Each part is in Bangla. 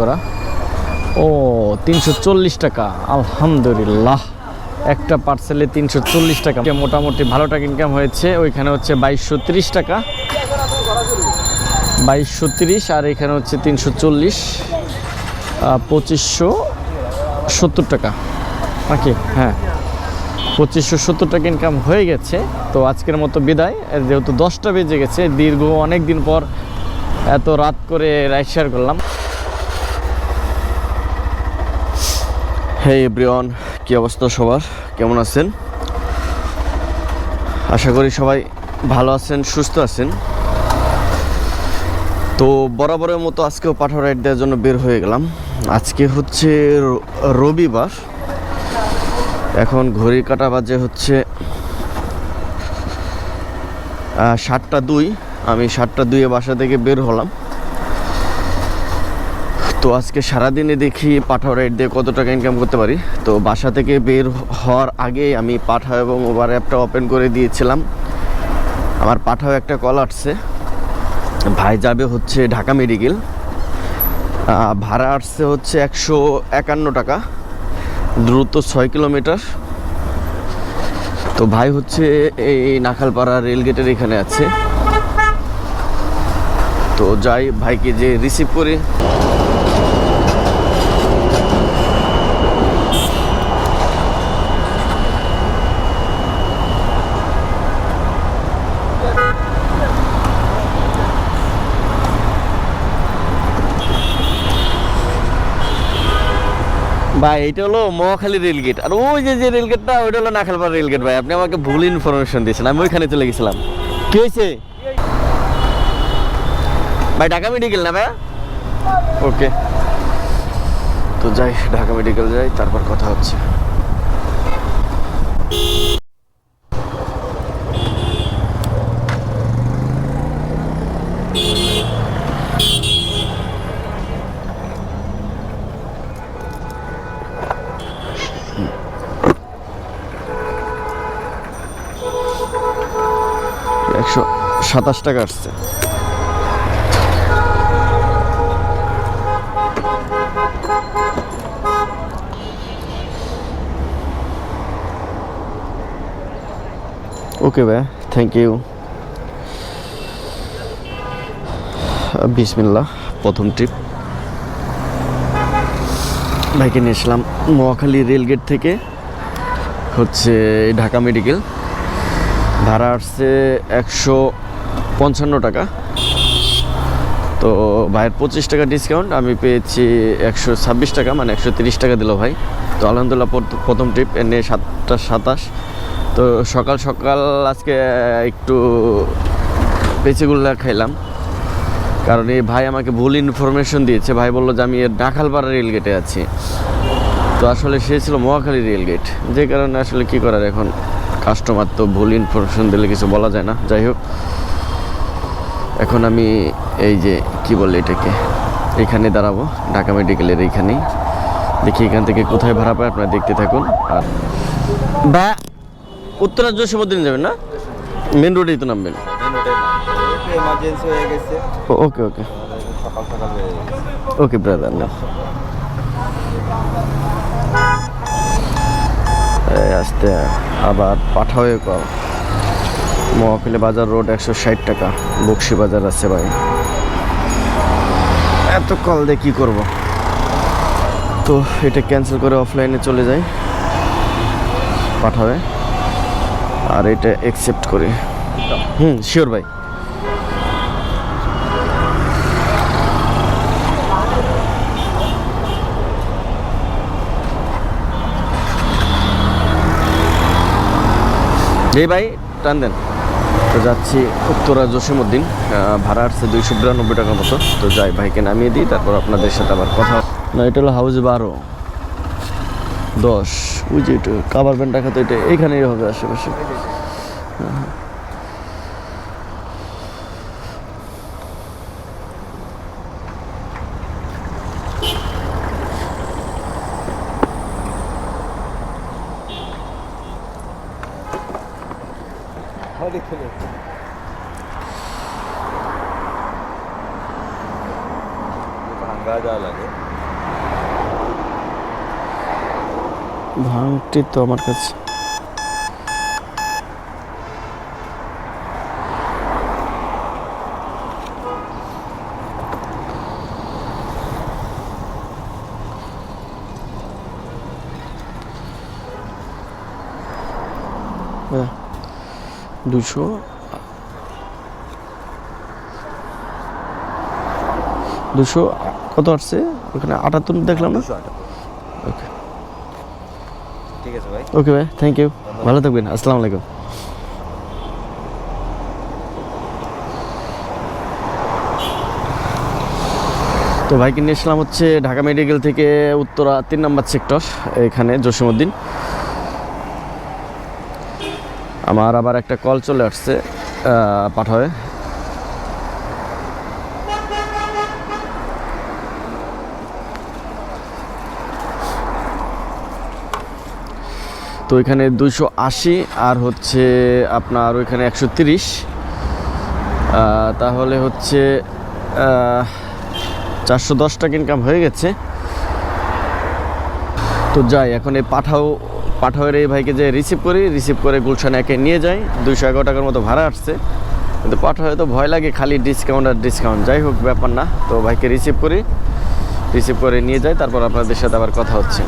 করা। ও 340 টাকা, আলহামদুলিল্লাহ। একটা পার্সেলে 340 টাকা, মোটামুটি ভালো টাকা ইনকাম হয়েছে। ওইখানে হচ্ছে 2230 টাকা, 2230, আর এখানে হচ্ছে 340, 2570 টাকা নাকি? হ্যাঁ, 2570 টাকা ইনকাম হয়ে গেছে। তো আজকের মতো বিদায়, যেহেতু 10টা বেজে গেছে, দীর্ঘ অনেক দিন পর এত রাত করে রাইড শেয়ার করলাম। হে এভরিওয়ান, কী অবস্থা সবার, কেমন আছেন? আশা করি সবাই ভালো আছেন, সুস্থ আছেন। তো বরাবরের মতো আজকেও পাঠাও রাইড দেওয়ার জন্য বের হয়ে গেলাম। আজকে হচ্ছে রবিবার, এখন ঘড়ির কাঁটা বাজে হচ্ছে 7টা 2। আমি 7টা 2-এ বাসা থেকে বের হলাম। তো আজকে সারাদিনে দেখি পাঠাও রাইড দিয়ে কত টাকা ইনকাম করতে পারি। তো বাসা থেকে বের হওয়ার আগে আমি পাঠাও এবং ওভার অ্যাপটা ওপেন করে দিয়েছিলাম। আমার পাঠাও একটা কল আসছে, ভাই যাবে হচ্ছে ঢাকা মেডিকেল, ভাড়া আসছে হচ্ছে 151 টাকা, দ্রুত 6 কিলোমিটার। তো ভাই হচ্ছে এই নাখালপাড়া রেলগেটের এখানে আছে। তো যাই, ভাইকে যে রিসিভ করি। ভাই এটা হলো মহাখালী রেলগেট, আর ওই যে রেলগেটটা ওইটা হলো নাখালপাড়া রেলগেট। ভাই আপনি আমাকে ভুল ইনফরমেশন দিয়েছেন, আমি ওইখানে চলে গেছিলাম। কি হয়েছে ভাই? ঢাকা মেডিকেল না ভাই? ওকে, তো যাই, ঢাকা মেডিকেল যাই, তারপর কথা হচ্ছে। $127 টাকা আসছে। ওকে ভাই, থ্যাংক ইউ। বিসমিল্লাহ, প্রথম ট্রিপ। বাইকে নিয়ে এসলাম মহাখালী রেলগেট থেকে হচ্ছে ঢাকা মেডিকেল। ভাড়া আসছে 155 টাকা। তো ভাইয়ের 25 টাকা ডিসকাউন্ট, আমি পেয়েছি 126 টাকা, মানে 130 টাকা দিল ভাই। তো আলহামদুলিল্লাহ, প্রথম ট্রিপ, এর নিয়ে 7টা 27। তো সকাল সকাল আজকে একটু পেঁচিগুল্লা খাইলাম, কারণ এই ভাই আমাকে ভুল ইনফরমেশন দিয়েছে। ভাই বললো যে আমি নাখালপাড়া রেলগেটে আছি, তো আসলে সে ছিল মহাখালী রেলগেট। যে কারণে আসলে কি করার, এখন কাস্টমার তো ভুল ইনফরমেশন দিলে কিছু বলা যায় না। যাই হোক, এখন আমি এই যে কি বলে এটাকে, এখানে দাঁড়াবো ঢাকা মেডিকেলের এইখানেই। দেখি এখান থেকে কোথায় ভাড়া পায়, আপনারা দেখতে থাকুন। আর বা উত্তরা জসীমউদ্দিন যাবেন না? মেন রোডেই তো নামবেন। ওকে ওকে ওকে ব্রাদার, না আসতে আবার পাঠাওয়ে কল। মহাখালী বাজার রোড 160 টাকা, বক্সি বাজার আছে ভাই। এত কল দিয়ে কী করবো? তো এটা ক্যান্সেল করে অফলাইনে চলে যাই পাঠাবে, আর এটা অ্যাকসেপ্ট করি। শিওর ভাই। জি ভাই, টান দেন। তো যাচ্ছি উত্তরা জসীমউদ্দিন, ভাড়া আসছে 292 টাকার মতো। তো যাই, ভাইকে নামিয়ে দিই, তারপর আপনাদের সাথে আবার কথা। না, এটা হলো হাউস 12-10, ওই যে এটা কাভার ব্যান্ড রাখা, তো এটা এইখানেই হবে আশেপাশে। ভাঙ্গা যাওয়া লাগে। ভাঙটি তো আমার কাছে দুশো কত আসছে ওখানে 78 দেখলাম না। ওকে ঠিক আছে ভাই। ওকে ভাই, থ্যাংক ইউ, ভালো থাকবেন, আসসালামু আলাইকুম। তো ভাইকে নিয়ে এসলাম হচ্ছে ঢাকা মেডিকেল থেকে উত্তরা 3 নম্বর সেক্টর, এখানে জসিমউদ্দিন। আমার আবার একটা কল চলে আসছে পাঠায়। তো এখানে 280 আর হচ্ছে আপনার ওইখানে 130, তাহলে হচ্ছে 410 টাকা ইনকাম হয়ে গেছে। তো যাই এখন এই পাঠাওয়ের এই ভাইকে যে রিসিভ করে গুলশান একে নিয়ে যাই। 211 টাকার মতো ভাড়া আসছে, কিন্তু পাঠাওয়ে তো ভয় লাগে, খালি ডিসকাউন্ট আর ডিসকাউন্ট। যাই হোক ব্যাপার না, তো ভাইকে রিসিভ করে নিয়ে যাই, তারপর আপনাদের সাথে আবার কথা হচ্ছে।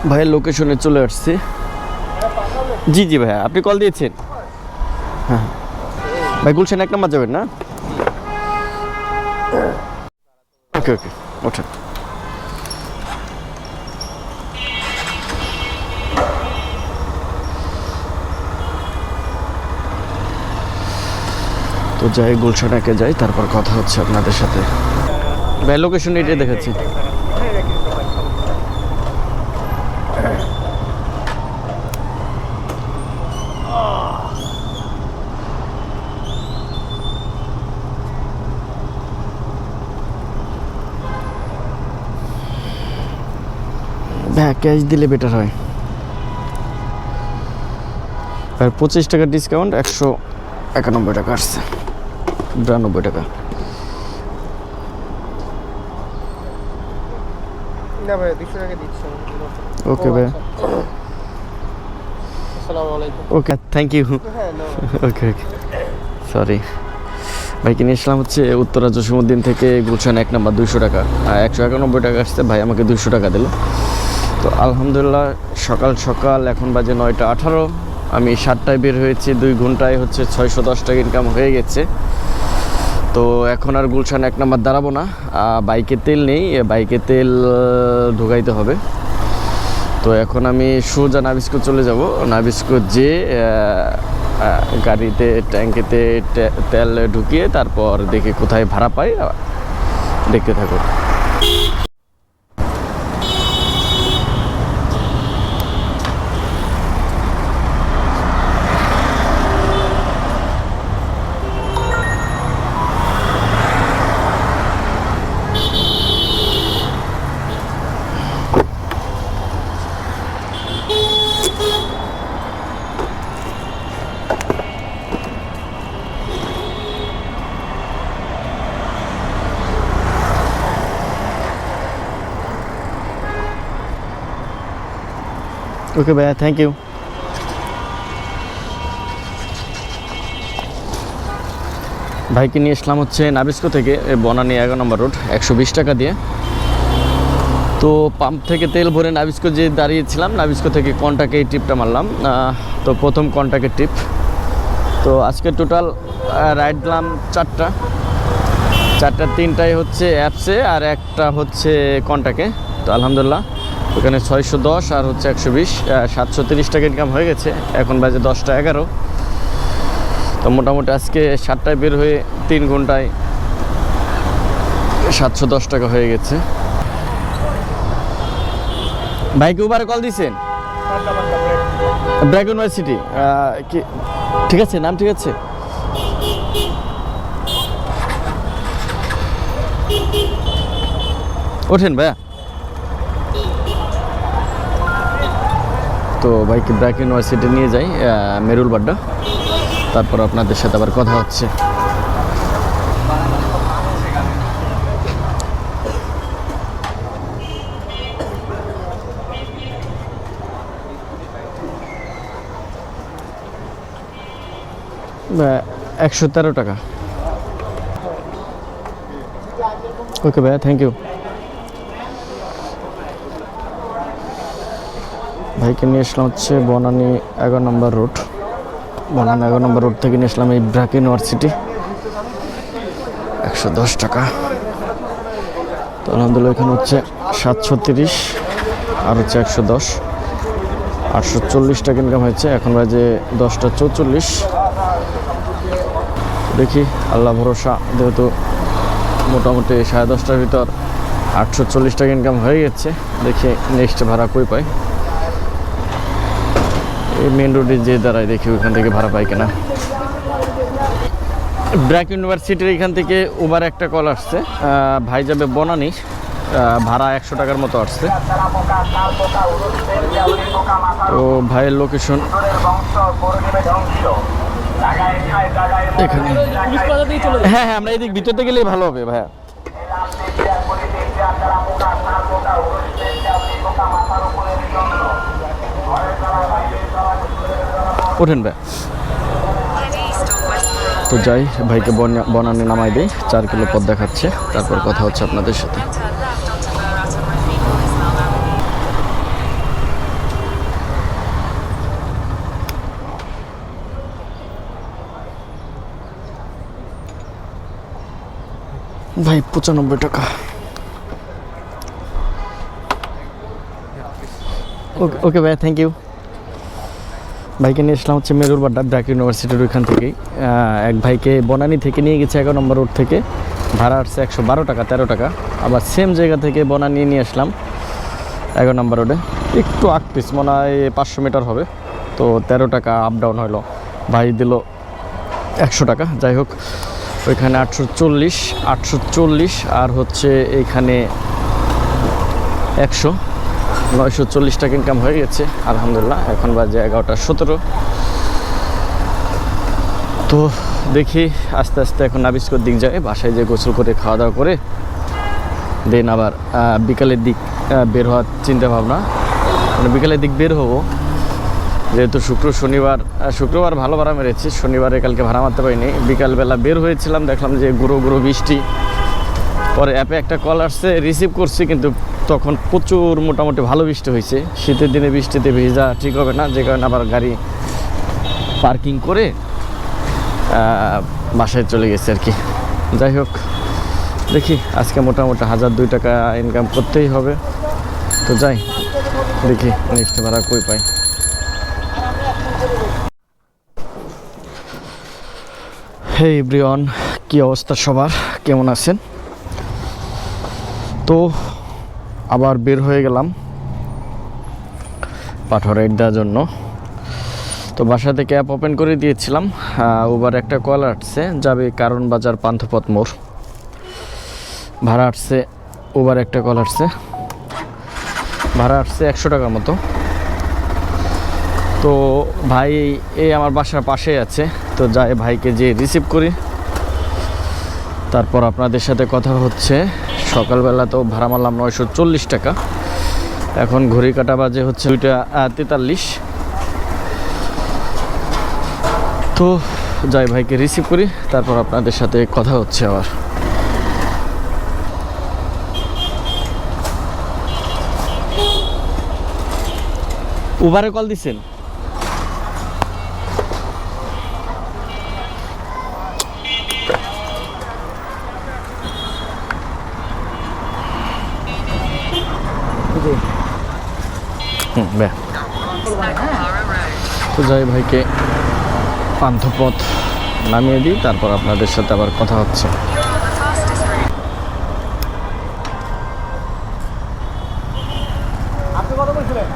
ভাইয়ের লোকেশনে চলে আসছি। জি জি ভাইয়া, আপনি কল দিয়েছেন? হ্যাঁ ভাই, গুলশান 1 নম্বর যাবেন না? ওকে ওকে, ওঠেন। তো যাই, গুলশানাকে যাই, তারপর কথা হচ্ছে আপনাদের সাথে। ভাই লোকেশন এটাই দেখাচ্ছি। হ্যাঁ, ক্যাশ দিলে বেটার হয়। আর 25 টাকা ডিসকাউন্ট, 191 টাকা আসছে, 92 টাকা। না ভাই, 200 টাকা দিচ্ছি। ওকে ভাই, আসসালামু আলাইকুম। Okay thank you. Okay okay, sorry. ভাইকে নিয়ে আসলাম হচ্ছে উত্তরা জসিমউদ্দিন থেকে গুলশান 1 নম্বর, 200 টাকা, 191 টাকা আসছে। ভাই আমাকে 200 টাকা দিল। তো আলহামদুলিল্লাহ, সকাল এখন বাজে 9টা 18। আমি 7টায় বের হয়েছি, 2 ঘন্টায় হচ্ছে 610 টাকা ইনকাম হয়ে গেছে। তো এখন আর গুলশান 1 নম্বর দাঁড়াবো না, বাইকে তেল নেই, বাইকে তেল ঢুকাইতে হবে। তো এখন আমি সোজা নাবিস্কো চলে যাব। নাবিস্কো যে গাড়িতে ট্যাঙ্কিতে তেল ঢুকিয়ে তারপর দেখি কোথায় ভাড়া পাই, দেখতে থাকো। ওকে ভাইয়া, থ্যাংক ইউ। ভাইকে নিয়ে আসলাম হচ্ছে নাবিস্কো থেকে বনানী 11 নম্বর রোড, 120 টাকা দিয়ে। তো পাম্প থেকে তেল ভরে নাবিস্কো যে দাঁড়িয়েছিলাম, নাবিস্কো থেকে কন্টাকে এই ট্রিপটা মারলাম। তো প্রথম কন্টাকের ট্রিপ। তো আজকে টোটাল রাইড দিলাম 4টা, 3টাই হচ্ছে অ্যাপসে আর একটা হচ্ছে কন্টাকে। তো আলহামদুলিল্লাহ ওখানে 610 আর হচ্ছে 120, 730 টাকা ইনকাম হয়ে গেছে। এখন বাজে 10টা 11। তো মোটামুটি আজকে 7টায় বের হয়ে 3 ঘন্টায় 710 টাকা হয়ে গেছে। বাইক উবারে কল দিয়েছেন? ব্র্যাক ইউনিভার্সিটি কি ঠিক আছে? নাম ঠিক আছে? ওঠেন ভাইয়া। তো বাইকে ব্র্যাক ইউনিভার্সিটি নিয়ে যাই, মেরুল বাড্ডা, তারপর আপনাদের সাথে আবার কথা হচ্ছে। 113 টাকা। ওকে ভাইয়া, থ্যাংক ইউ। ভাইকে নিয়ে আসলাম হচ্ছে বনানী 11 নম্বর রোড। বনানী 11 নম্বর রোড থেকে নিয়ে আসলাম এই ব্র্যাক ইউনিভার্সিটি, 110 টাকা। তো আলহামদুলিল্লাহ এখানে হচ্ছে 730 আর হচ্ছে 110, 840 টাকা ইনকাম হয়েছে। এখন বাজে 10টা 44। দেখি আল্লাহ ভরসা, যেহেতু মোটামুটি 10:30টার ভিতর 840 টাকা ইনকাম হয়ে গেছে। দেখি নেক্সট ভাড়া কই পাই। এই মেন রোডে যে দাঁড়ায়, দেখি ওইখান থেকে ভাড়া পাই কিনা। ব্র্যাক ইউনিভার্সিটির এখান থেকে উবার একটা কল আসছে, ভাই যাবে বনানী, ভাড়া 100 টাকার মতো আসছে। তো ভাইয়ের লোকেশন এখানে। হ্যাঁ হ্যাঁ, আমরা এদিক ভিতরতে গেলেই ভালো হবে ভাইয়া। ওঠেন ভাই। তো যাই, ভাইকে বনানী নামাই দিই, 4 কিলো পথ দেখাচ্ছে, তারপর কথা হচ্ছে আপনাদের সাথে। ভাই 95 টাকা। ওকে ওকে ভাই, থ্যাংক ইউ। ভাইকে নিয়ে আসলাম হচ্ছে মেরুরবাড্ডা ব্র্যাক ইউনিভার্সিটির ওইখান থেকেই। এক ভাইকে বনানী থেকে নিয়ে গেছে 11 নম্বর রোড থেকে, ভাড়া আসছে 112 টাকা 13 টাকা। আবার সেম জায়গা থেকে বনানী নিয়ে আসলাম 11 নম্বর রোডে, একটু আগ পিস, মনে হয় 500 মিটার হবে। তো 13 টাকা আপ ডাউন হলো, ভাই দিল 100 টাকা। যাই হোক, ওইখানে 840 আর হচ্ছে এইখানে 100, 940 টাকা ইনকাম হয়ে গেছে আলহামদুলিল্লাহ। এখন বাজে 11টা 17। তো দেখি আস্তে আস্তে এখন নাবিস্কোর দিক যায়, বাসায় যে গোসল করে খাওয়া দাওয়া করে দেন আবার বিকালের দিক বের হওয়ার চিন্তা ভাবনা। মানে বিকালের দিক বের হবো, যেহেতু শুক্রবার ভালো ভাড়া মেরেছি, শনিবারে কালকে ভাড়া মারতে পারিনি। বিকালবেলা বের হয়েছিলাম, দেখলাম যে গুঁড়ো গুঁড়ো বৃষ্টি। পরে অ্যাপে একটা কল আসছে, রিসিভ করছি, কিন্তু তখন প্রচুর মোটামুটি ভালো বৃষ্টি হয়েছে। শীতের দিনে বৃষ্টিতে ভিজা ঠিক হবে না, যে কারণে আবার গাড়ি পার্কিং করে বাসায় চলে গেছে আর কি। যাই হোক, দেখি আজকে মোটামুটি 1002 টাকা ইনকাম করতেই হবে। তো যাই, দেখি নেক্সট ভাড়া কই পাই। হে এভরিওয়ান, কী অবস্থা সবার, কেমন আছেন? তো আবার বের হয়ে গেলাম পাঠা রাইড দেওয়ার জন্য। তো বাসা থেকে অ্যাপ ওপেন করে দিয়েছিলাম, উবার একটা কল আসছে, যাবে কারণ বাজার পান্থপথ মোড়, ভাড়া আসছে। উবার একটা কল আসছে, ভাড়া আসছে 100 টাকার মতো। তো ভাই এই আমার বাসার পাশেই আছে, তো যাই ভাইকে যে রিসিভ করি, তারপর আপনাদের সাথে কথা হচ্ছে। সকালবেলা তো ভাড়া মারলাম 940 টাকা, এখন ঘড়ি কাটা বাজে হচ্ছে 2টা 43। তো যাই ভাইকে রিসিভ করি, তারপর আপনাদের সাথে কথা হচ্ছে আবার। উবারে কল দিছেন? তো যাই ভাইকে পান্থপথ নামিয়ে দিই, তারপর আপনাদের সাথে আবার কথা হচ্ছে। আপনি কত বলছিলেন?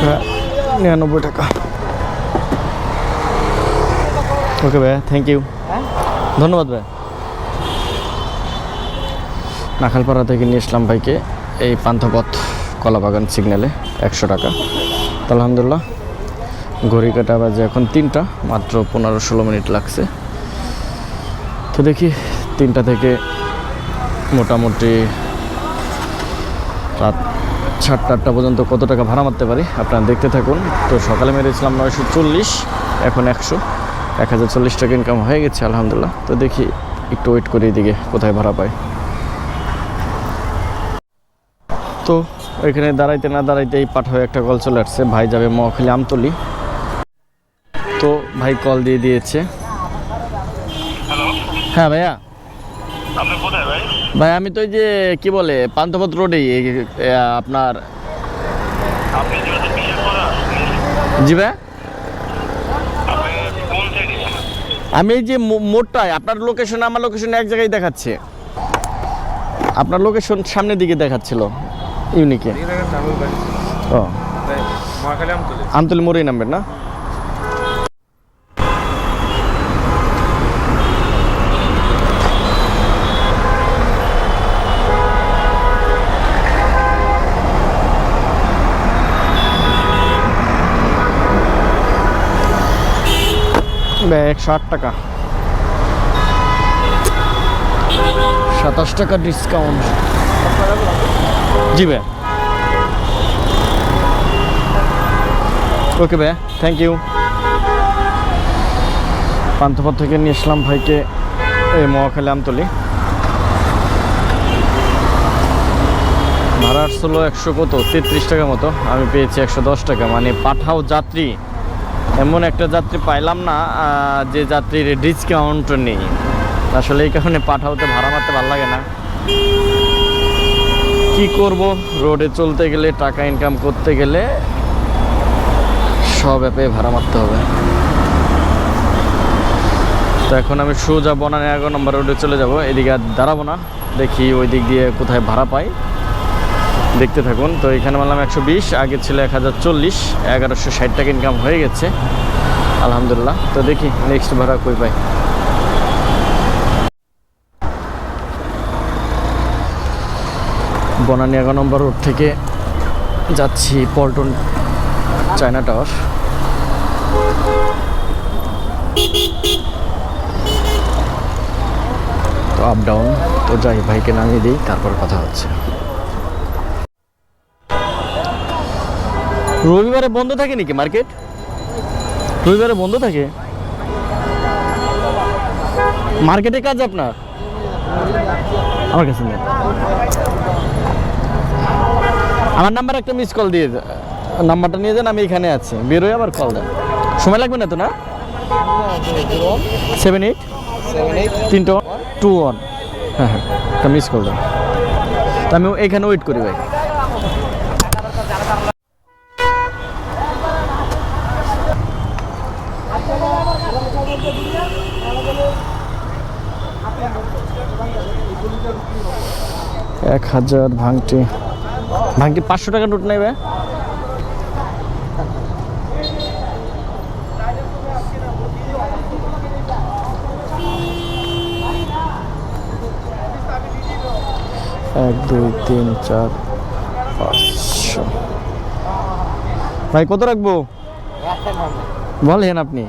হ্যাঁ, 99 টাকা। ওকে ভাই, থ্যাংক ইউ, ধন্যবাদ ভাই। নাখালপাড়া থেকে নিয়ে আসলাম ভাইকে এই পান্থপথ কলাবাগান সিগন্যালে 100 টাকা। তো আলহামদুলিল্লাহ ঘড়ি কাটা বাজে এখন 3টা, মাত্র 15-16 মিনিট লাগছে। তো দেখি 3টা থেকে মোটামুটি রাত 7টা-8টা পর্যন্ত কত টাকা ভাড়া মারতে পারি, আপনারা দেখতে থাকুন। তো সকালে মেরেছিলাম 940, এখন 1040 টাকা ইনকাম হয়ে গেছে আলহামদুলিল্লাহ। তো দেখি একটু ওয়েট করি এদিকে কোথায় ভাড়া পাই। তো ওইখানে দাঁড়াইতে না দাঁড়াইতেই পাঠায় একটা কল চলে আসছে, ভাই যাবে মহাখালী আমতলি। তো ভাই কল দিয়ে দিয়েছে। হ্যাঁ ভাইয়া, আপনি কোথায় ভাই? ভাই আমি তো ওই যে কি বলে পান্থপথ রোডেই আপনার। আপনি যেহেতু বিয়ে করা, জি ভাই, আপনি কোন সাইডে? আমি এই যে মোড়টায় আপনার লোকেশন আমার লোকেশন এক জায়গায় দেখাচ্ছে, আপনার লোকেশন সামনের দিকে দেখাচ্ছিল ইউনিকে। ও মহাখালী আমতলী। আমতলি মোড়েই নামবেন না? ভাই 108 টাকা, 27 টাকা ডিসকাউন্ট। জি ভাই, ওকে ভাই, থ্যাংক ইউ। পান্থপথ থেকে নিয়ে আসলাম ভাইকে এই মহাখালী আমতলি। ভাড়া আসছিল 133 টাকা মতো, আমি পেয়েছি 110 টাকা। মানে পাঠাও যাত্রী, এমন একটা যাত্রী পাইলাম না যে যাত্রীর ডিসকাউন্ট নেই। আসলে এই কারণে পাঠাওতে ভাড়া মারতে ভালো লাগে না। কি করব, রোডে চলতে গেলে টাকা ইনকাম করতে গেলে সব অ্যাপে ভাড়া মারতে হবে। তো এখন আমি সোজা বনানী 11 নম্বর রোডে চলে যাব, এদিকে আর দাঁড়াবো না, দেখি ওই দিক দিয়ে কোথায় ভাড়া পাই, দেখতে থাকুন। তো এখানে বললাম 120, আগে ছিল 1040, 1160 টাকা ইনকাম হয়ে গেছে আলহামদুলিল্লাহ। তো দেখি নেক্সট ভাড়া কই পাই। বনানী 11 নম্বর রোড থেকে যাচ্ছি পল্টন চায়না টাওয়ার। তো আপ ডাউন, তো যাই ভাইকে নামিয়ে দিই, তারপর কথা হচ্ছে। রবিবারে বন্ধ থাকে নাকি মার্কেট? রবিবারে বন্ধ থাকে মার্কেটে? কাজ আপনার? আমার কাছে নেই। আমার নাম্বার একটা মিস কল দিয়ে নাম্বারটা নিয়ে যান, আমি এখানে আছি, বেরোয় আবার কল দেন। সময় লাগবে না তো? না 78 321। হ্যাঁ হ্যাঁ, একটা মিস কল দেন, তো আমি এখানে ওয়েট করি ভাই। এক 1000 ভাঙটি 500 টাকা নোট নেবে। এক 2 3 4 500। ভাই কত রাখবো বলেন আপনি?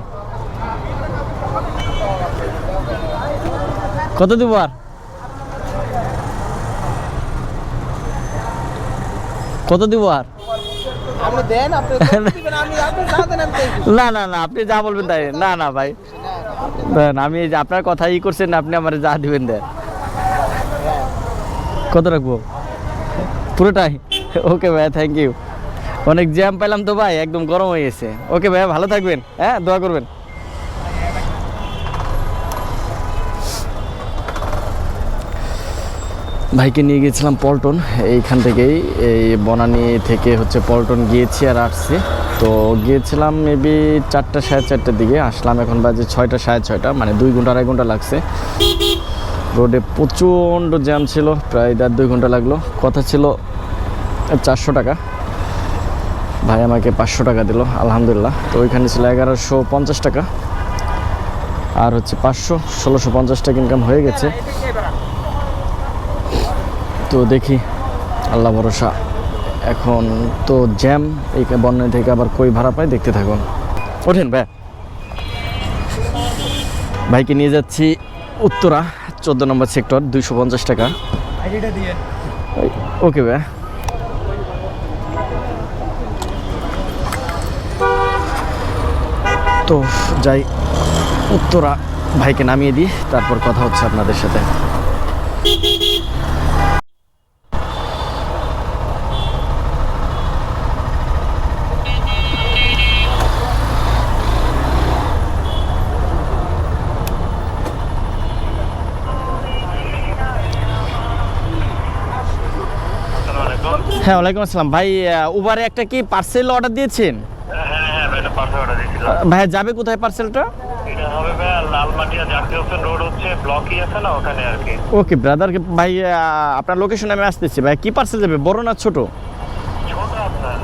কত দিব আর? কত দিব আর? আপনি দেন, আপনি দিবেন, আমি আপনি যা দেন আমি দেই। না না না, আপনি যা বলবেন তাই। না না ভাই, দেন, আমি এই যে আপনার কথাই করছেন, আপনি আমার যা দিবেন দেন। কত রাখবো? পুরোটাই? ওকে ভাই, থ্যাংক ইউ। অনেক জ্যাম পেলাম তো ভাই, একদম গরম হয়ে গেছে। ওকে ভাই, ভালো থাকবেন, হ্যাঁ, দোয়া করবেন। ভাইকে নিয়ে গিয়েছিলাম পল্টন, এইখান থেকেই, এই বনানী থেকে হচ্ছে পল্টন গিয়েছি আর আসছি। তো গিয়েছিলাম মেবি 4টা 4:30টার দিকে, আসলাম এখন বাজে 6টা 6:30, মানে 2 ঘন্টা 2.5 ঘন্টা লাগছে। রোডে প্রচণ্ড জ্যাম ছিল, প্রায় 1.5-2 ঘন্টা লাগলো। কথা ছিল 400 টাকা, ভাই আমাকে 500 টাকা দিল আলহামদুলিল্লাহ। তো ওইখানে ছিল 1150 টাকা, আর হচ্ছে 500 1650 টাকা ইনকাম হয়ে গেছে। তো দেখি, আল্লাহ ভরসা, এখন তো জ্যাম, এই বন্যা থেকে আবার কই ভাড়া পাই, দেখতে থাকুন। ওঠেন ভাই, ভাইকে নিয়ে যাচ্ছি উত্তরা 14 নম্বর সেক্টর, 250 টাকা। ওকে ভাই, তো যাই উত্তরা, ভাইকে নামিয়ে দিই, তারপর কথা হচ্ছে আপনাদের সাথে। হ্যাঁ, ওয়ালাইকুম আসসালাম ভাই। উবারে একটা কি পার্সেল অর্ডার দিয়েছেন? হ্যাঁ ভাই, এটা পার্সেল অর্ডার দিয়েছিলাম। ভাইয়া যাবে কোথায় পার্সেলটা? এটা হবে ভাই লালমাটিয়া জাতীয় হোসেন রোড, হচ্ছে ব্লকই আছে না ওখানে আর কি। ওকে ব্রাদার ভাই, আপনার লোকেশনে আমি আসতেছি। ভাই কি পার্সেল যাবে, বড় না ছোট? ছোট আপনার,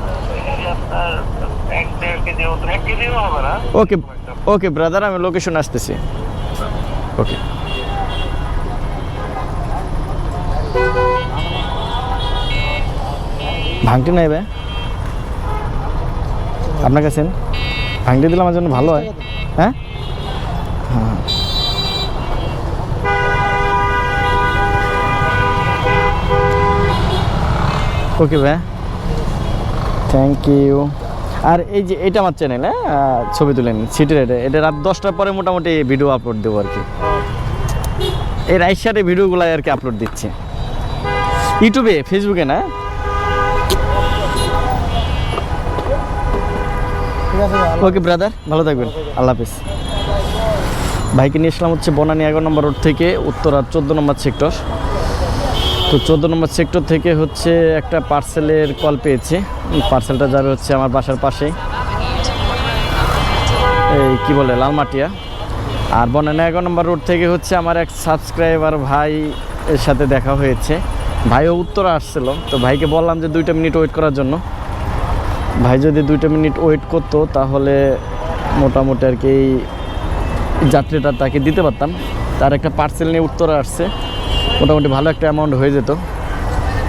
এই আপনার 1-1.5 কেজি মতো, 1 কেজিও হবে না। ওকে ওকে ব্রাদার, আমি লোকেশনে আসতেছি। ওকে, ভাঙটি নাই ভাই আপনার কাছে? ভাঙটি দিলে আমার জন্য ভালো হয়। হ্যাঁ হ্যাঁ, ওকে ভাই, থ্যাংক ইউ। আর এই যে এটা আমার চ্যানেল, হ্যাঁ, ছবি তুলে নিন সিটির। এটা রাত 10টার পরে মোটামুটি ভিডিও আপলোড দেবো আর কি। এই রাইট সাইডে ভিডিওগুলো আর কি আপলোড দিচ্ছি ইউটিউবে, ফেসবুকে না। ঠিক আছে ভাই, ওকে ব্রাদার, ভালো থাকবেন, আল্লাহ হাফিজ। ভাইকে নিয়ে আসলাম হচ্ছে বনানী 11 নম্বর রোড থেকে উত্তরা 14 নম্বর সেক্টর। তো 14 নম্বর সেক্টর থেকে হচ্ছে একটা পার্সেলের কল পেয়েছি। পার্সেলটা যাবে হচ্ছে আমার বাসার পাশেই, এই কি বলে লালমাটিয়া। আর বনানী 11 নম্বর রোড থেকে হচ্ছে আমার এক সাবস্ক্রাইবার ভাই এর সাথে দেখা হয়েছে। ভাইও উত্তরা আসছিল, তো ভাইকে বললাম যে 2টা মিনিট ওয়েট করার জন্য। ভাই যদি 2টা মিনিট ওয়েট করতো তাহলে মোটামুটি আর কি এই যাত্রীটা তাকে দিতে পারতাম। তার একটা পার্সেল নিয়ে উত্তরা আসছে, মোটামুটি ভালো একটা অ্যামাউন্ট হয়ে যেত।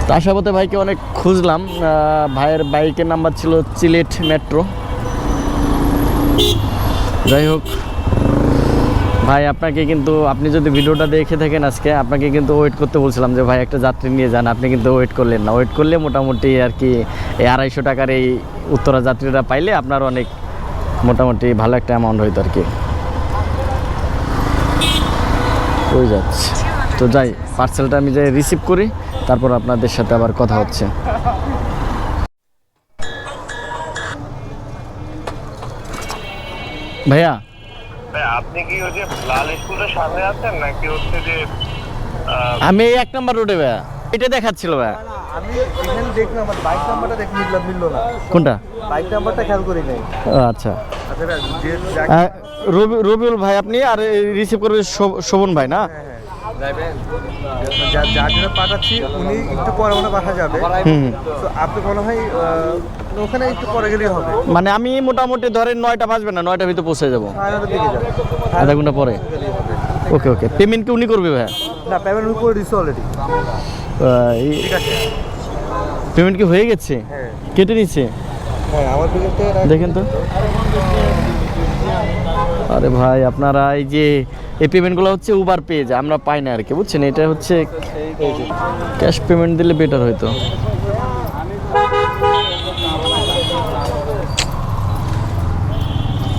তো আশাপথে ভাইকে অনেক খুঁজলাম। ভাইয়ের বাইকের নাম্বার ছিল সিলেট মেট্রো। যাই হোক ভাই, আপনাকে কিন্তু, আপনি যদি ভিডিওটা দেখে থাকেন আজকে, আপনাকে কিন্তু ওয়েট করতে বলছিলাম যে ভাই একটা যাত্রী নিয়ে যান, আপনি কিন্তু ওয়েট করলেন না। ওয়েট করলে মোটামুটি আর কি এই 250 টাকার এই উত্তরা যাত্রীরা পাইলে আপনার অনেক মোটামুটি ভালো একটা অ্যামাউন্ট হইতো আর কি। হয়ে যাচ্ছে, তো যাই পার্সেলটা আমি যাই রিসিভ করি, তারপর আপনাদের সাথে আবার কথা হচ্ছে। ভাইয়া, ভাই আপনি কি ওই যে লাল স্কুলের সামনে আছেন নাকি হচ্ছে যে আমি এই 1 নম্বর রোডে ভাইয়া, এটা দেখাচ্ছিল ভাইয়া। আমি এখানে দেখলাম আমার বাইক নাম্বারটা দেখে মিললো না। কোনটা? বাইক নাম্বারটা খেয়াল করি নাই। আচ্ছা, আচ্ছা ভাই, যে রবিউল ভাই আপনি, আর রিসিভ করবে শোভন ভাই না? যার জন্য পাঠাচ্ছি উনি একটু পরে মনে বাসা যাবে। হুম, তো আপনি মনে হয় ওখানে একটু পরে গেলেই হবে। মানে আমি মোটামুটি ধরেন 9টা বাজবে না, 9টার ভিতরে পৌঁছে যাবো, 9টার দিকে যাবে, আধা ঘন্টা পরে। গেলেই হবে। ওকে ওকে, পেমেন্ট কি উনি করবে ভাইয়া? না, পেমেন্ট করে দিচ্ছি অলরেডি। ঠিক আছে, পেমেন্ট কি হয়ে গেছে? হ্যাঁ কেটে নিচ্ছে? হ্যাঁ, আমার পেমেন্ট থেকে দেখেন তো। আরে ভাই, আপনারা এই যে এই পেমেন্টগুলো হচ্ছে উবার পেয়ে যায়, আমরা পাই না আর কি, বুঝছেন? এটা হচ্ছে ক্যাশ পেমেন্ট দিলে বেটার হইতো।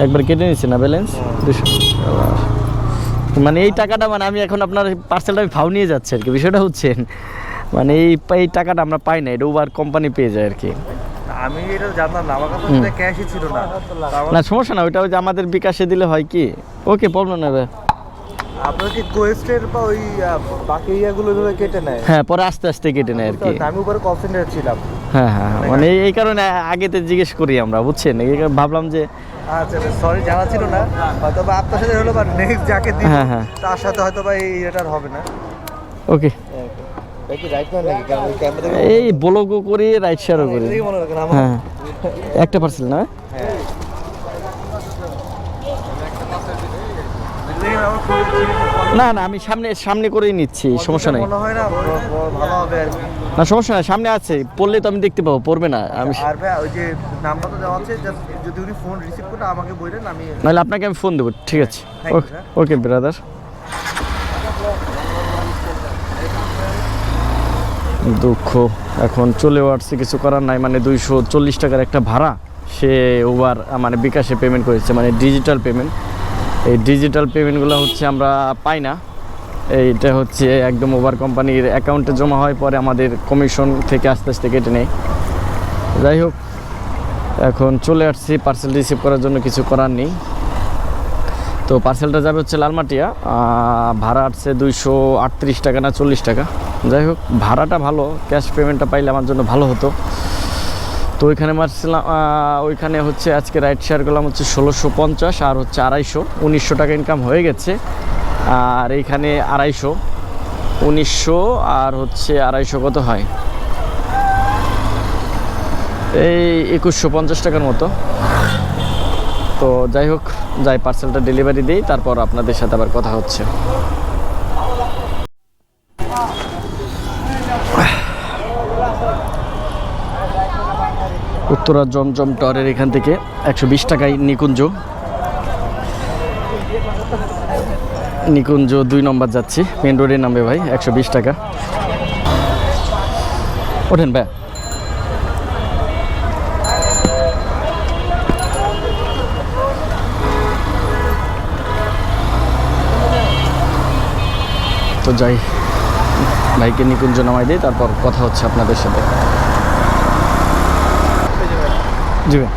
একবার কেটে নিচ্ছে না ব্যালেন্স 200। মানে এই টাকাটা, মানে আমি এখন আপনার পার্সেলটা আমি ফাউ নিয়ে যাচ্ছি আর কি, বিষয়টা হচ্ছে মানে এই টাকাটা আমরা পাই না, এটা উবার কোম্পানি পেয়ে যায় আর কি। আমি এটা জানতাম না, আমার কাছে ক্যাশই ছিল না। না সমস্যা না, ওইটা ওই যে আমাদের বিকাশে দিলে হয় কি। ওকে, প্রবলেম নেবে। আপনার কি কোয়েস্টের বা ওই বাকি ইয়াগুলো ধরে কেটে নেয়? হ্যাঁ, পরে আস্তে আস্তে কেটে নেয় আর কি। আমি উপরে কল সেন্টারে ছিলাম। হ্যাঁ হ্যাঁ, মানে এই কারণে আগেতে জিজ্ঞেস করি আমরা, বুঝছেন? এই কারণে ভাবলাম যে আচ্ছা, সরি, জানা ছিল না। হয়তো বা আপনার সাথে হলো, বা নেক্সট যাকে দিব হ্যাঁ, হ্যাঁ। তার সাথে হয়তো বা এই এটার হবে না। ওকে, কি রাইট ম্যান নাকি? কারণ ওই ক্যামেরা এই ব্লগও করি, রাইট শেয়ারও করি। থেকে মনে রাখেন আমার। হ্যাঁ, একটা পার্সেল না? হ্যাঁ, দেখি আমার খুব না না, আমি সামনে সামনে করেই নিচ্ছি, সমস্যা নাই। মনে হয় না ভালো হবে আর কি। না সমস্যা নাই, সামনে আছে, পড়লে তো আমি দেখতে পাবো, পড়বে না আমি। আর ভাই ওই যে নাম্বারটা দেওয়া আছে, just যদি উনি ফোন রিসিভ করে আমাকে বললেন আমি। নাহলে আপনাকে আমি ফোন দেবো, ঠিক আছে? Thank you, okay sir. Okay brother. দুঃখ, এখন চলেও আসছে, কিছু করার নাই। মানে 240 টাকার একটা ভাড়া সে ওভার মানে বিকাশে পেমেন্ট করেছে, মানে ডিজিটাল পেমেন্ট। এই ডিজিটাল পেমেন্টগুলো হচ্ছে আমরা পাই না, এইটা হচ্ছে একদম ওভার কোম্পানির অ্যাকাউন্টে জমা হয়, পরে আমাদের কমিশন থেকে আস্তে আস্তে কেটে নেয়। যাই হোক, এখন চলে আসছি পার্সেল রিসিভ করার জন্য, কিছু করার নেই। তো পার্সেলটা যাবে হচ্ছে লালমাটিয়া, ভাড়া আসছে 238 টাকা না 40 টাকা। যাই হোক, ভাড়াটা ভালো, ক্যাশ পেমেন্টটা পাইলে আমার জন্য ভালো হতো। তো ওইখানে মারছিলাম, ওইখানে হচ্ছে আজকে রাইড শেয়ার করলাম হচ্ছে 1650 আর হচ্ছে 250, 1900 টাকা ইনকাম হয়ে গেছে। আর এইখানে 250, 1900 আর হচ্ছে 250 কত হয়, এই 2150 টাকার মতো। তো যাই হোক, যাই পার্সেলটা ডেলিভারি দিই, তারপর আপনাদের সাথে আবার কথা হচ্ছে। উত্তরা জমজম টাওয়ারের এখান থেকে 120 টাকায় নিকুঞ্জ 2 নম্বর যাচ্ছি, মেন রোডে নামবে ভাই, 120 টাকা। ওঠেন ভাই। তো যাই, ভাইকে নিকুঞ্জ নামাই দিই, তারপর কথা হচ্ছে আপনাদের সাথে। জি ভাই।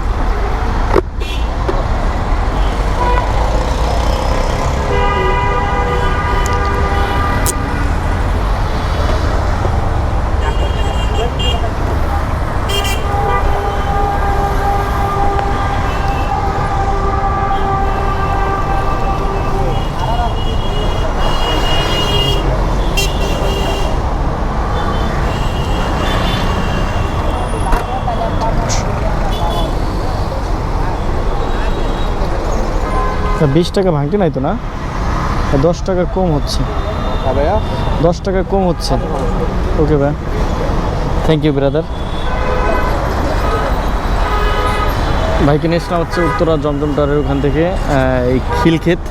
তা 20 টাকা ভাঙতে নাই তো না, 10 টাকা কম হচ্ছে। ভাইয়া 10 টাকা কম হচ্ছে। ওকে ভাই, থ্যাংক ইউ ব্রাদার। ভাইকে নিয়ে আসলাম হচ্ছে উত্তরা জমজম টাওয়ারের ওখান থেকে, এই খিলক্ষেত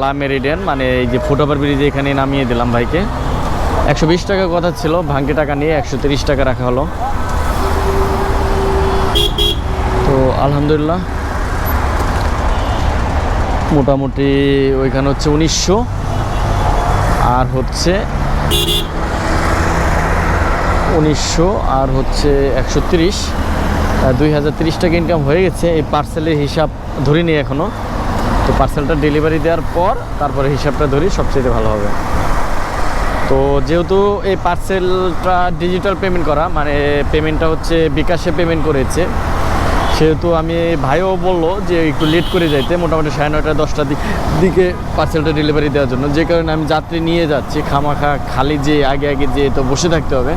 লা মেরিডিয়ান মানে এই যে ফুটওভার ব্রিজে এখানে নামিয়ে দিলাম ভাইকে। 120 টাকা কথা ছিল, ভাঙতে টাকা নিয়ে 130 টাকা রাখা হলো। তো আলহামদুলিল্লাহ, মোটামুটি ওইখানে হচ্ছে 1900 আর হচ্ছে 130, 2030 টাকা ইনকাম হয়ে গেছে। এই পার্সেলের হিসাব ধরিনি এখনও, তো পার্সেলটা ডেলিভারি দেওয়ার পর তারপরে হিসাবটা ধরি, সবচেয়ে ভালো হবে। তো যেহেতু এই পার্সেলটা ডিজিটাল পেমেন্ট করা, মানে পেমেন্টটা হচ্ছে বিকাশে পেমেন্ট করেছে, সেহেতু আমি ভাইও বললো যে একটু লেট করে যাইতে, মোটামুটি 9:30 10টার দিকে পার্সেলটা ডেলিভারি দেওয়ার জন্য। যে কারণে আমি যাত্রী নিয়ে যাচ্ছি, খামাখা খালি যে আগে যে তো বসে থাকতে হবে।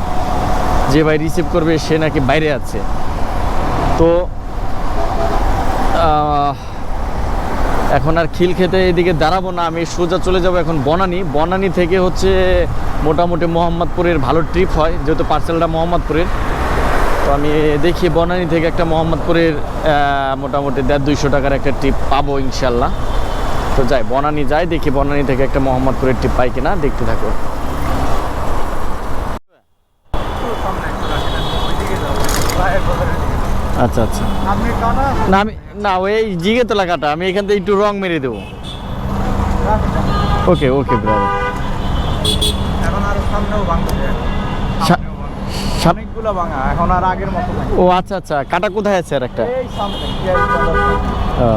যে ভাই রিসিভ করবে সে নাকি বাইরে আছে। তো এখন আর খিলক্ষেতে এদিকে দাঁড়াবো না, আমি সোজা চলে যাব এখন বনানী থেকে হচ্ছে মোটামুটি মোহাম্মদপুরের ভালো ট্রিপ হয়, যেহেতু পার্সেলটা মোহাম্মদপুরের। তো আমি দেখি বনানী থেকে একটা মোহাম্মদপুরের মোটামুটি 150-200 টাকার একটা ট্রিপ পাবো ইনশাল্লাহ। তো যাই, বনানী যাই, দেখি বনানী থেকে একটা মোহাম্মদপুরের ট্রিপ পাই কিনা, দেখতে থাকো। আচ্ছা আচ্ছা, আপনি কাটা না আমি না ওই জিগেতলা কাটা, আমি এখান থেকে একটু রং মেরে দেবো। ওকে ওকে ব্রাদার। এখন আরো সামনেও ভাঙছে, অনেকগুলো ভাঙা, এখন আর আগের মতো নাই। ও আচ্ছা আচ্ছা, কাটা কোথায় আছে আর একটা? এই সামনে ও,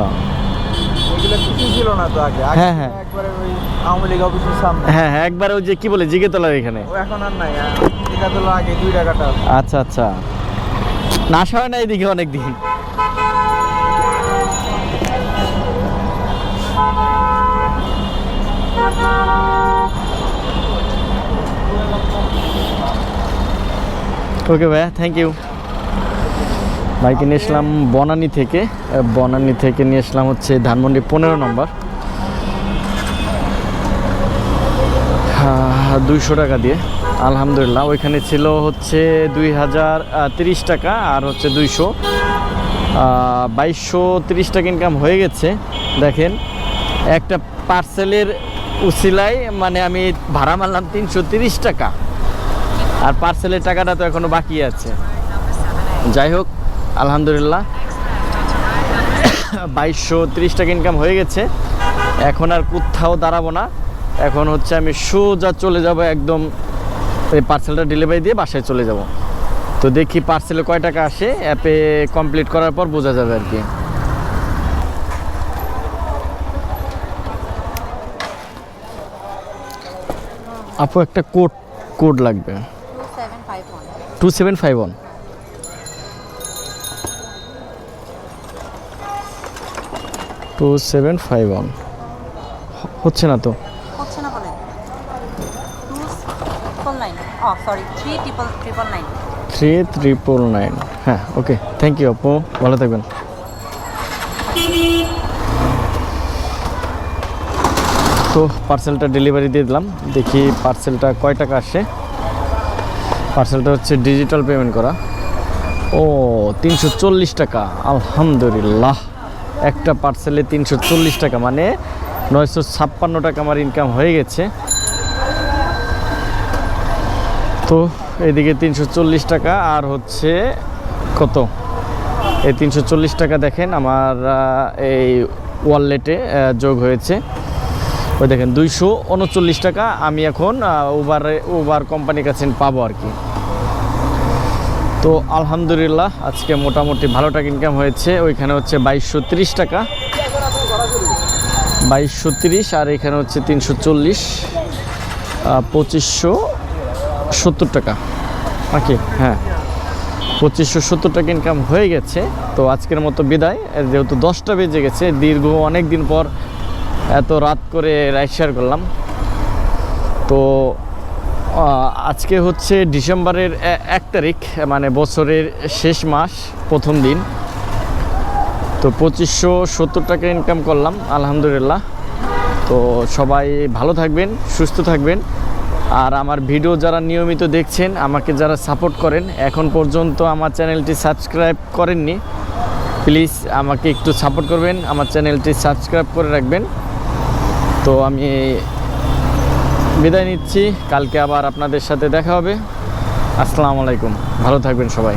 এগুলো কিছু ছিল না তো আগে, হ্যাঁ, হ্যাঁ। একবারে ওই আওয়ামী লীগ অফিসের সামনে। হ্যাঁ হ্যাঁ, একবার ওই যে কি বলে জিগেতলার এখানে। ও এখন আর নাই, এটা তো আগে 2 টাকাটা। আচ্ছা আচ্ছা, না আসা হয় না এদিকে অনেক দিন। ওকে ভাইয়া, থ্যাংক ইউ। বাইকে নিয়ে আসলাম বনানী থেকে নিয়ে আসলাম হচ্ছে ধানমন্ডি 15 নম্বর। 200 টাকা দিয়ে আলহামদুলিল্লাহ। ওইখানে ছিল হচ্ছে 2030 টাকা আর হচ্ছে 200, 2230 টাকা ইনকাম হয়ে গেছে। দেখেন একটা পার্সেলের উসিলায় মানে আমি ভাড়া মারলাম 330 টাকা, আর পার্সেলের টাকাটা তো এখনো বাকি আছে। যাই হোক আলহামদুলিল্লাহ 2230 টাকা ইনকাম হয়ে গেছে। এখন আর কোথাও দাঁড়াবো না, এখন হচ্ছে আমি সোজা চলে যাব একদম এই পার্সেলটা ডেলিভারি দিয়ে বাসায় চলে যাব। তো দেখি পার্সেলে কয় টাকা আসে, অ্যাপে কমপ্লিট করার পর বোঝা যাবে আর কি। আপু একটা কোড লাগবে 2751। হচ্ছে না তো, হচ্ছে না বলে 3999। হ্যাঁ ওকে, থ্যাংক ইউ আপু, ভালো থাকবেন। তো পার্সেলটা ডেলিভারি দিয়ে দিলাম, দেখি পার্সেলটা কয় টাকা আসে। পার্সেলটা হচ্ছে ডিজিটাল পেমেন্ট করা। ও 340 টাকা, আলহামদুলিল্লাহ। একটা পার্সেলে 340 টাকা মানে 956 টাকা আমার ইনকাম হয়ে গেছে। তো এদিকে 340 টাকা আর হচ্ছে কত, এই 340 টাকা দেখেন আমার এই ওয়ালেটে যোগ হয়েছে। ওই দেখেন 239 টাকা আমি এখন উবার কোম্পানির কাছে পাবো আর কি। তো আলহামদুলিল্লাহ আজকে মোটামুটি ভালো টাকা ইনকাম হয়েছে। ওইখানে হচ্ছে 2230 টাকা, 2230, আর এখানে হচ্ছে 340, 2570 টাকা নাকি, হ্যাঁ 2570 টাকা ইনকাম হয়ে গেছে। তো আজকের মতো বিদায়, যেহেতু 10টা বেজে গেছে, দীর্ঘ অনেক দিন পর এত রাত করে রাইড শেয়ার করলাম। তো আজকে হচ্ছে ডিসেম্বরের 1 তারিখ, মানে বছরের শেষ মাস, প্রথম দিন। তো 2570 টাকা ইনকাম করলাম আলহামদুলিল্লাহ। তো সবাই ভালো থাকবেন, সুস্থ থাকবেন। আর আমার ভিডিও যারা নিয়মিত দেখছেন, আমাকে যারা সাপোর্ট করেন, এখন পর্যন্ত আমার চ্যানেলটি সাবস্ক্রাইব করেননি, প্লিজ আমাকে একটু সাপোর্ট করবেন, আমার চ্যানেলটি সাবস্ক্রাইব করে রাখবেন। তো আমি বিদায় নিচ্ছি, কালকে আবার আপনাদের সাথে দেখা হবে। আসসালামু আলাইকুম, ভালো থাকবেন সবাই।